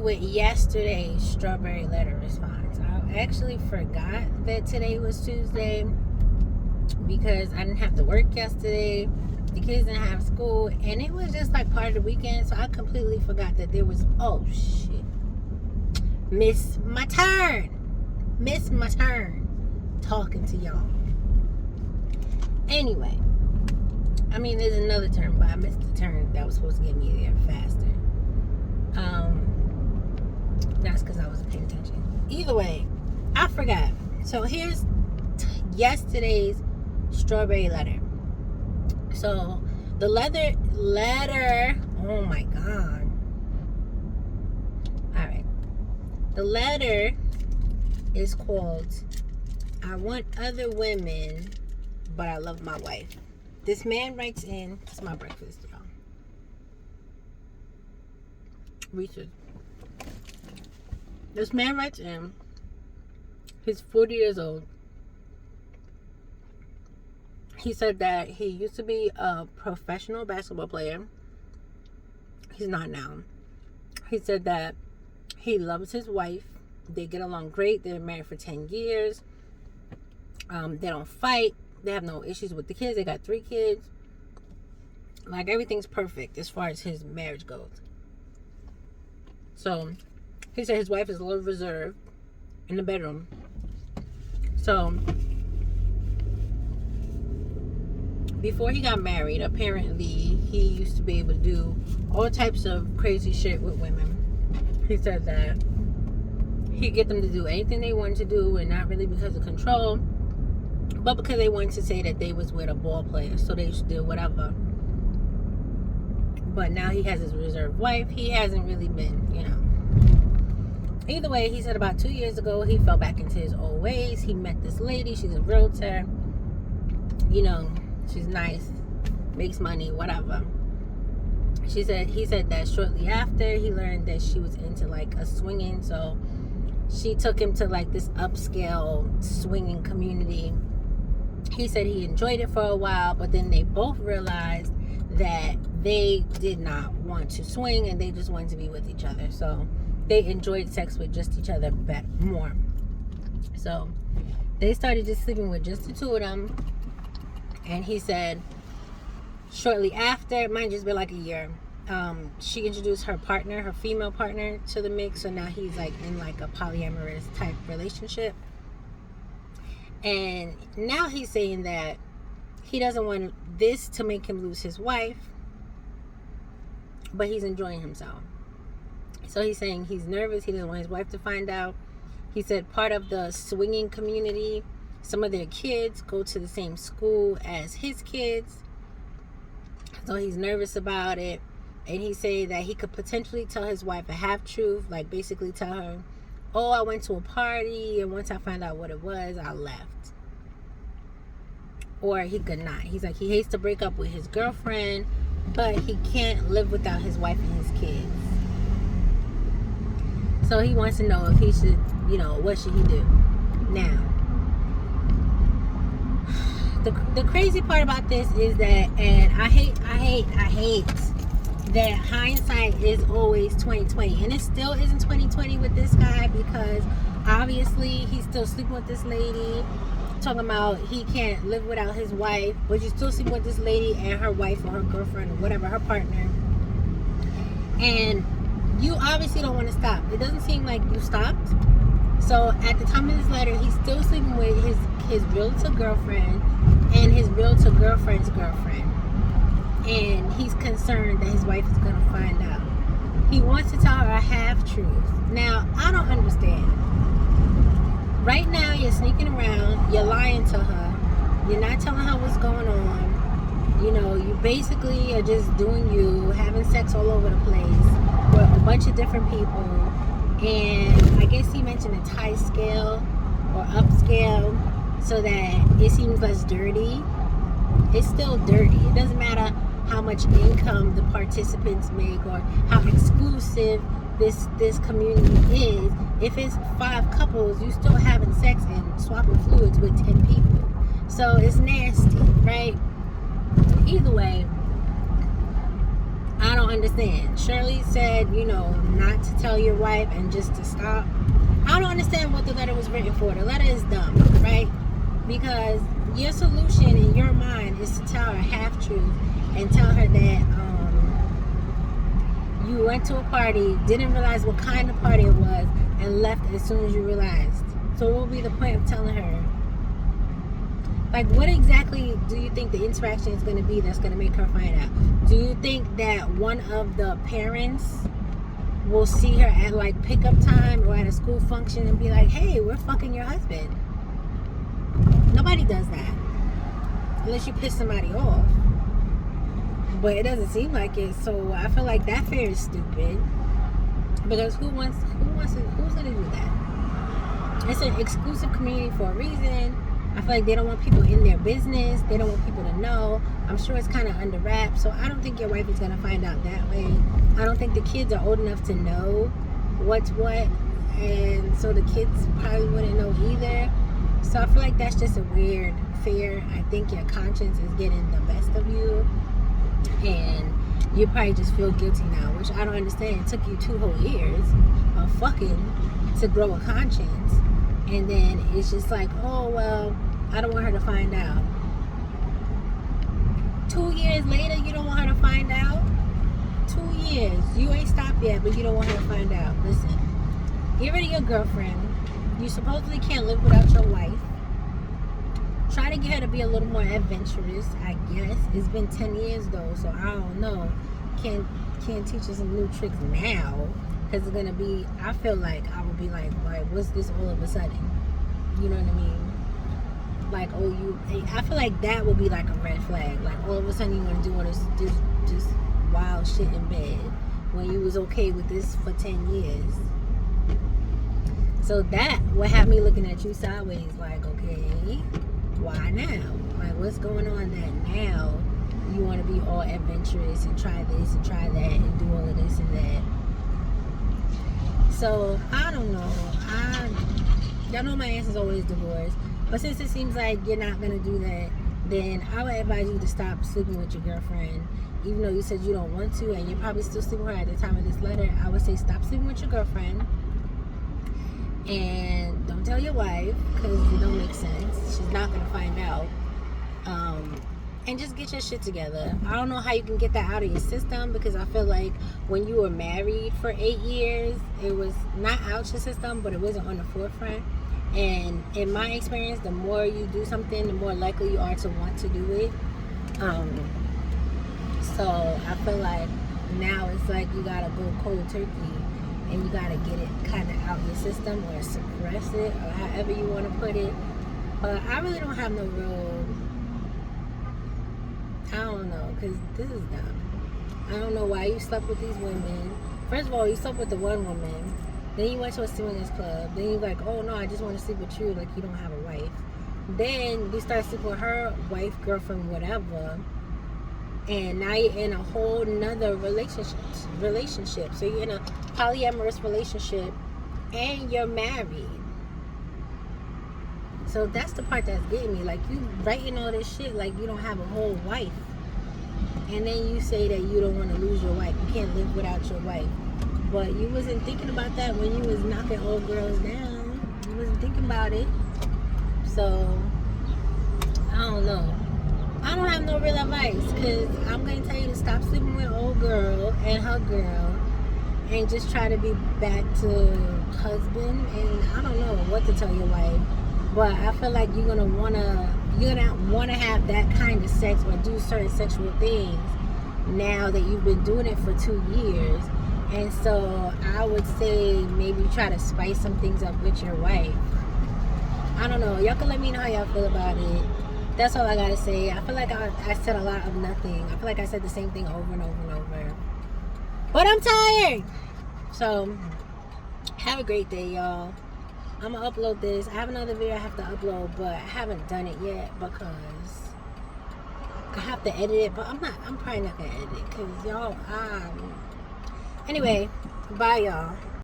with yesterday's strawberry letter response. I actually forgot that today was Tuesday because I didn't have to work yesterday. The kids didn't have school, and it was just like part of the weekend, so I completely forgot that there was, oh shit, missed my turn talking to y'all. Anyway, I mean, there's another turn, but I missed the turn that was supposed to get me there faster. That's because I wasn't paying attention. Either way, I forgot. So here's yesterday's strawberry letter. So the letter, oh my God. All right. The letter is called, I want other women, but I love my wife. This man writes in, it's my breakfast, y'all. Research. This man writes in, he's 40 years old. He said that he used to be a professional basketball player. He's not now. He said that he loves his wife. They get along great. They're married for 10 years. They don't fight. They have no issues with the kids. They got 3 kids. Like, everything's perfect as far as his marriage goes. So, he said his wife is a little reserved in the bedroom. So, before he got married, apparently, he used to be able to do all types of crazy shit with women. He said that he'd get them to do anything they wanted to do, and not really because of control, but because they wanted to say that they was with a ball player, so they should do whatever. But now he has his reserved wife. He hasn't really been, Either way, he said about 2 years ago, he fell back into his old ways. He met this lady. She's a realtor. She's nice, makes money, whatever. He said that shortly after, he learned that she was into like a swinging. So she took him to like this upscale swinging community. He said he enjoyed it for a while, but then they both realized that they did not want to swing and they just wanted to be with each other. So they enjoyed sex with just each other more. So they started just sleeping with just the two of them. And he said shortly after, it might just be like a year, she introduced her partner, her female partner, to the mix. So now he's like in like a polyamorous type relationship. And now he's saying that he doesn't want this to make him lose his wife, but he's enjoying himself. So he's saying he's nervous. He doesn't want his wife to find out. He said part of the swinging community, some of their kids go to the same school as his kids. So he's nervous about it. And he said that he could potentially tell his wife a half-truth, like basically tell her, oh, I went to a party, and once I found out what it was, I left. Or he could not. He's like, he hates to break up with his girlfriend, but he can't live without his wife and his kids. So he wants to know if he should, what should he do? Now, the crazy part about this is that, and I hate that hindsight is always 2020, and it still isn't 2020 with this guy, because obviously he's still sleeping with this lady, talking about he can't live without his wife, but you're still sleeping with this lady and her wife or her girlfriend or whatever, her partner, and you obviously don't want to stop. It doesn't seem like you stopped. So at the time of this letter, he's still sleeping with his realtor girlfriend and his realtor girlfriend's girlfriend. And he's concerned that his wife is going to find out. He wants to tell her a half-truth. Now, I don't understand. Right now, you're sneaking around. You're lying to her. You're not telling her what's going on. You basically are just doing you, having sex all over the place with a bunch of different people. And I guess he mentioned a tie scale or upscale so that it seems less dirty. It's still dirty. It doesn't matter how much income the participants make or how exclusive this community is. If it's 5 couples, you still having sex and swapping fluids with 10 people. So it's nasty, right? Either way, I don't understand. Shirley said, you know, not to tell your wife and just to stop. I don't understand what the letter was written for. The letter is dumb, right? Because your solution in your mind is to tell her half-truth and tell her that you went to a party, didn't realize what kind of party it was, and left as soon as you realized. So what would be the point of telling her? Like, what exactly do you think the interaction is going to be that's going to make her find out? Do you think that one of the parents will see her at like pickup time or at a school function and be like, hey, we're fucking your husband? Nobody does that. Unless you piss somebody off. But it doesn't seem like it, so I feel like that fear is stupid. Because who's gonna do that? It's an exclusive community for a reason. I feel like they don't want people in their business. They don't want people to know. I'm sure it's kind of under wraps, so I don't think your wife is gonna find out that way. I don't think the kids are old enough to know what's what, and so the kids probably wouldn't know either. So I feel like that's just a weird fear. I think your conscience is getting the best of you, and you probably just feel guilty now, which I don't understand. It took you 2 whole years of fucking to grow a conscience, and then it's just like, oh well, I don't want her to find out. 2 years later, you don't want her to find out? 2 years. You ain't stopped yet, but you don't want her to find out. Listen, get rid of your girlfriend. You supposedly can't live without your wife. Try to get her to be a little more adventurous, I guess. It's been 10 years though, so I don't know. Can't teach her some new tricks now, because it's gonna be, I feel like I would be like, what's this all of a sudden? You know what I mean? Like, I feel like that would be like a red flag. Like, all of a sudden you want to do all this wild shit in bed when you was okay with this for 10 years. So that would have me looking at you sideways like, okay, why now? Like, what's going on that now you want to be all adventurous and try this and try that and do all of this and that? So I don't know. Y'all know my answer is always divorce, but since it seems like you're not gonna do that, then I would advise you to stop sleeping with your girlfriend. Even though you said you don't want to, and you're probably still sleeping with her at the time of this letter, I would say stop sleeping with your girlfriend. And don't tell your wife, because it don't make sense. She's not gonna find out. And just get your shit together. I don't know how you can get that out of your system, because I feel like when you were married for 8 years, it was not out your system, but it wasn't on the forefront. And in my experience, the more you do something, the more likely you are to want to do it. So I feel like now it's like you gotta go cold turkey, and you gotta get it kind of out your system, or suppress it, or however you want to put it. But I really don't have no real, I don't know, because this is dumb. I don't know why you slept with these women. First of all, you slept with the one woman, then you went to a swingers club, then you're like, oh no, I just want to sleep with you, like you don't have a wife. Then you start sleeping with her wife, girlfriend, whatever, and now you're in a whole nother relationship. So you're in a polyamorous relationship, and you're married. So that's the part that's getting me. Like, you writing all this shit like you don't have a whole wife, and then you say that you don't want to lose your wife. You can't live without your wife. But you wasn't thinking about that when you was knocking old girls down. You wasn't thinking about it. So I don't know. I don't have no real advice, because I'm going to tell you to stop sleeping with old girl and her girl, and just try to be back to husband. And I don't know what to tell your wife, but I feel like you're gonna wanna have that kind of sex or do certain sexual things now that you've been doing it for 2 years. And so I would say maybe try to spice some things up with your wife. I don't know. Y'all can let me know how y'all feel about it. That's all I gotta say. I feel like I said a lot of nothing. I feel like I said the same thing over and over and over. But I'm tired. So have a great day, y'all. I'm gonna upload this. I have another video I have to upload, but I haven't done it yet because I have to edit it. But I'm probably not gonna edit it, because y'all. Anyway, bye, y'all.